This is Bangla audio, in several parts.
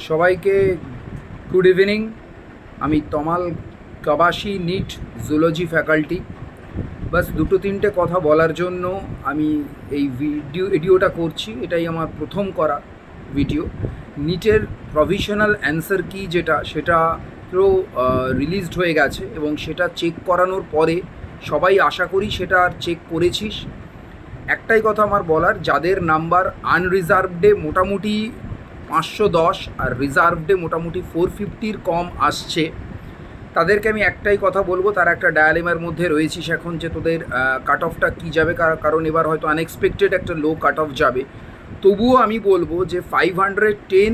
সবাইকে গুড ইভিনিং। আমি তমাল কাবাসি, নিট জুলজি ফ্যাকাল্টি। বাস দুটো তিনটে কথা বলার জন্য আমি এই ভিডিওটা করছি। এটাই আমার প্রথম করা ভিডিও। নিটের প্রভিশনাল অ্যান্সার কি সেটা তো রিলিজড হয়ে গেছে এবং সেটা চেক করানোর পরে সবাই আশা করি সেটা চেক করেছিস। একটাই কথা আমার বলার, যাদের নাম্বার আনরিজার্ভডে মোটামুটি 510 আর রিজার্ভডে মোটামুটি 450-র কম আসছে, তাদেরকে আমি একটাই কথা বলবো, তারা একটা ডায়ালেমার মধ্যে রয়েছিস এখন, যে তোদের কাট অফটা কী যাবে। কারণ এবার হয়তো আনএক্সপেক্টেড একটা লো কাট অফ যাবে। তবুও আমি বলবো যে 510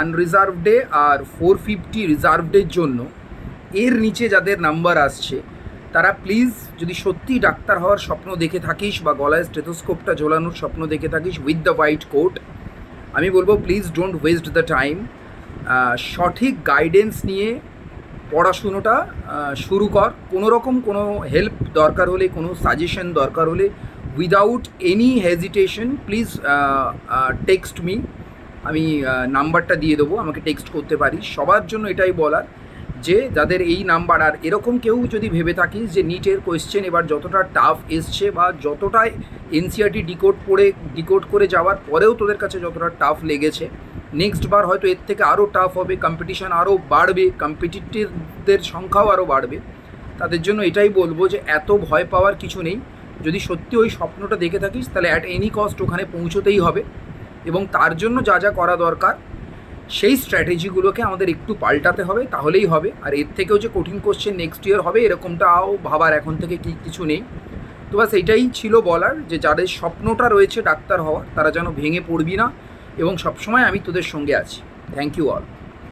আনরিজার্ভডে আর 450 রিজার্ভডের জন্য এর নিচে যাদের নাম্বার আসছে, তারা প্লিজ, যদি সত্যি ডাক্তার হওয়ার স্বপ্ন দেখে থাকিস বা গলায় স্টেথোস্কোপটা ঝোলানোর স্বপ্ন দেখে থাকিস উইথ দ্য হোয়াইট কোট, আমি বলবো please don't waste the time. সঠিক গাইডেন্স নিয়ে পড়াশুনোটা শুরু কর। কোনো রকম কোনো হেল্প দরকার হলে, কোনো সাজেশন দরকার হলে, without any hesitation please text me. আমি নাম্বারটা দিয়ে দেবো, আমাকে টেক্সট করতে পারিস। সবার জন্য এটাই বলার যে যাদের এই নাম্বার, আর এরকম কেউ যদি ভেবে থাকিস যে নিটের কোয়েশ্চেন এবার যতটা টাফ এসছে বা যতটাই এনসিআরটি ডিকোড করে যাওয়ার পরেও তোদের কাছে যতটা টাফ লেগেছে, নেক্সট বার হয়তো এর থেকে আরও টাফ হবে, কম্পিটিশান আরও বাড়বে, কম্পিটিটিভদের সংখ্যাও আরও বাড়বে। তাদের জন্য এটাই বলবো যে এত ভয় পাওয়ার কিছু নেই। যদি সত্যি ওই স্বপ্নটা দেখে থাকিস তাহলে অ্যাট এনি কস্ট ওখানে পৌঁছতেই হবে, এবং তার জন্য যা যা করা দরকার সেই স্ট্র্যাটেজিগুলোকে আমাদের একটু পাল্টাতে হবে, তাহলেই হবে। আর এর থেকেও যে কঠিন কোশ্চেন নেক্সট ইয়ার হবে এরকমটাও ভাবার এখন থেকে কিছু নেই। তো বাস এইটাই ছিল বলার, যে যাদের স্বপ্নটা রয়েছে ডাক্তার হওয়ার, তারা যেন ভেঙে পড়বি না, এবং সবসময় আমি তোদের সঙ্গে আছি। Thank you all.